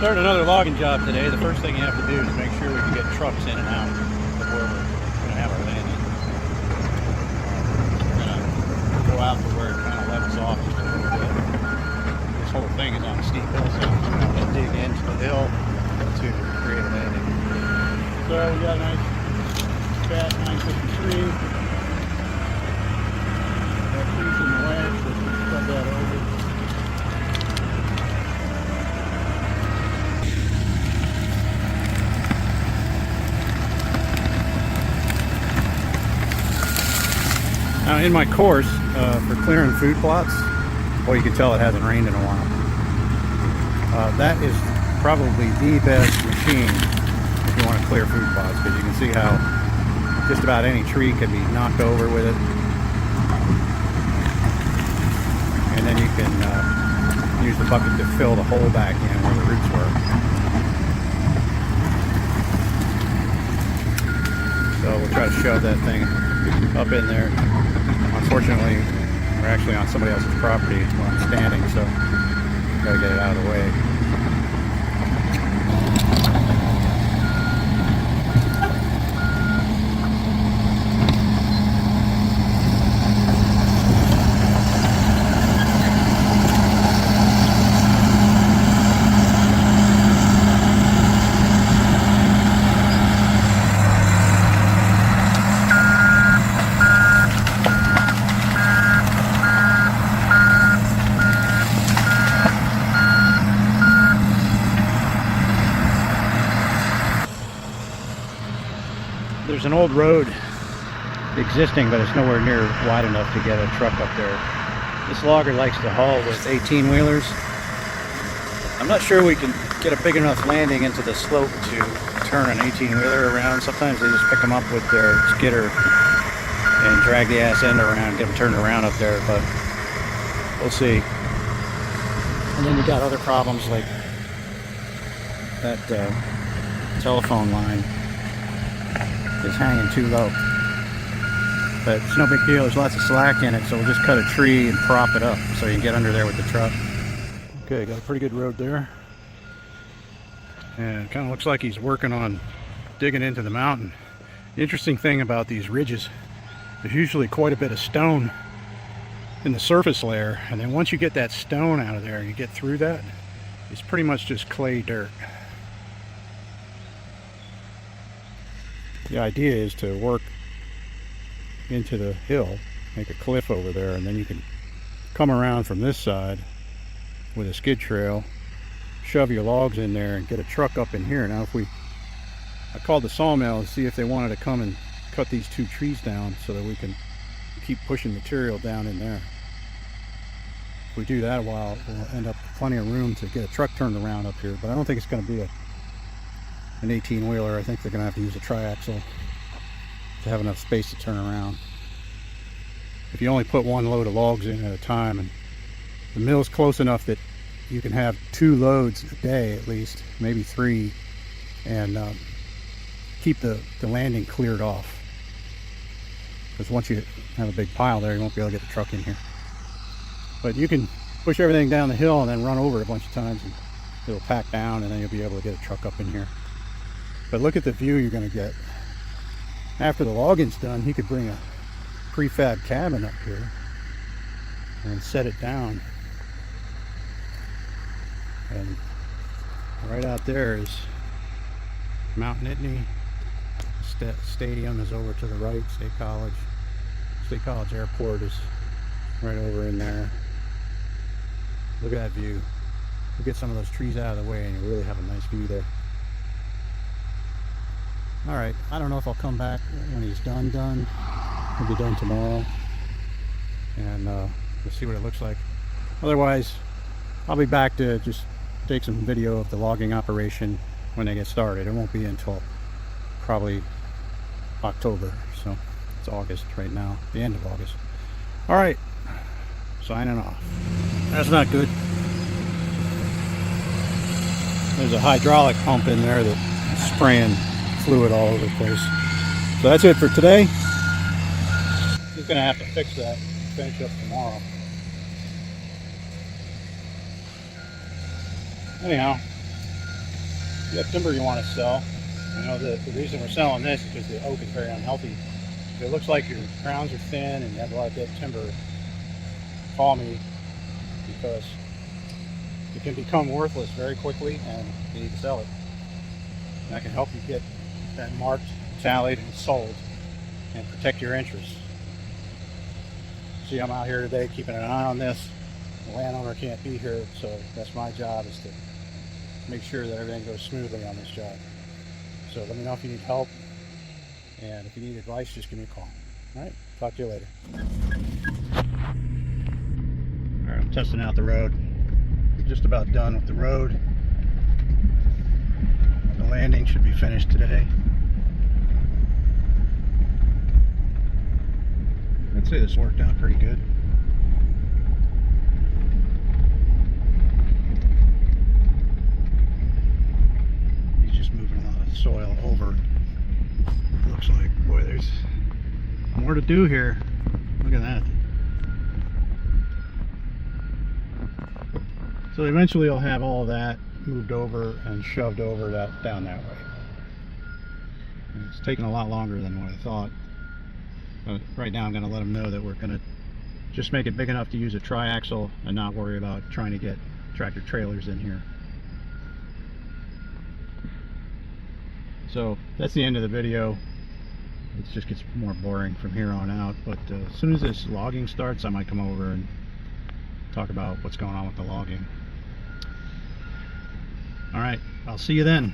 Starting another logging job today. The first thing you have to do is make sure we can get trucks in and out of where we're going to have our landing. We're going to go out to where it kind of levels off just a little bit. This whole thing is on a steep hillside, so we're going to dig into the hill to create a landing. So we got a nice fat 953. That piece in the way, so we can spread that over. Now in my course for clearing food plots, well, you can tell it hasn't rained in a while. That is probably the best machine if you want to clear food plots, because you can see how just about any tree can be knocked over with it. And then you can use the bucket to fill the hole back in where the roots were. So we'll try to shove that thing up in there. Unfortunately, we're actually on somebody else's property where I'm standing, so gotta get it out of the way. There's an old road existing, but it's nowhere near wide enough to get a truck up there. This logger likes to haul with 18-wheelers. I'm not sure we can get a big enough landing into the slope to turn an 18-wheeler around. Sometimes they just pick them up with their skidder and drag the ass end around, get them turned around up there, but we'll see. And then you got other problems like that telephone line is hanging too low, but it's no big deal. There's lots of slack in it, so we'll just cut a tree and prop it up so you can get under there with the truck. Okay, got a pretty good road there, and it kind of looks like he's working on digging into the mountain. The interesting thing about these ridges, there's usually quite a bit of stone in the surface layer, and then once you get that stone out of there and you get through that, it's pretty much just clay dirt. The idea is to work into the hill, make a cliff over there, and then you can come around from this side with a skid trail, shove your logs in there and get a truck up in here. Now I called the sawmill to see if they wanted to come and cut these two trees down so that we can keep pushing material down in there. If we do that, we'll end up with plenty of room to get a truck turned around up here, but I don't think it's going to be an 18-wheeler. I think they're going to have to use a triaxle to have enough space to turn around. If you only put one load of logs in at a time, and the mill's close enough that you can have 2 loads a day at least, maybe 3, and keep the landing cleared off. Because once you have a big pile there, you won't be able to get the truck in here. But you can push everything down the hill and then run over it a bunch of times, and it'll pack down, and then you'll be able to get a truck up in here. But look at the view you're going to get. After the logging's done, he could bring a prefab cabin up here and set it down. And right out there is Mount Nittany. Stadium is over to the right. State College Airport is right over in there. Look at that view. We'll get some of those trees out of the way and you'll really have a nice view there. Alright, I don't know if I'll come back when he's done. He'll be done tomorrow. And we'll see what it looks like. Otherwise, I'll be back to just take some video of the logging operation when they get started. It won't be until probably October. So it's August right now, the end of August. Alright, signing off. That's not good. There's a hydraulic pump in there that's spraying fluid all over the place. So that's it for today. Just gonna have to fix that and finish up tomorrow. Anyhow, you have timber you want to sell, you know, the reason we're selling this is because the oak is very unhealthy. If it looks like your crowns are thin and you have a lot of dead timber, call me, because it can become worthless very quickly and you need to sell it. And I can help you get that marked, tallied, and sold and protect your interests. See, I'm out here today keeping an eye on this. The landowner can't be here, so that's my job, is to make sure that everything goes smoothly on this job. So let me know if you need help, and if you need advice, just give me a call. All right, talk to you later. All right, I'm testing out the road. Just about done with the road. The landing should be finished today. I'd say this worked out pretty good. He's just moving a lot of soil over. Looks like, boy, there's more to do here. Look at that. So eventually I'll have all that moved over and shoved over down that way. And it's taking a lot longer than what I thought. But right now I'm going to let them know that we're going to just make it big enough to use a triaxle and not worry about trying to get tractor trailers in here. So that's the end of the video. It just gets more boring from here on out, but as soon as this logging starts, I might come over and talk about what's going on with the logging. All right, I'll see you then.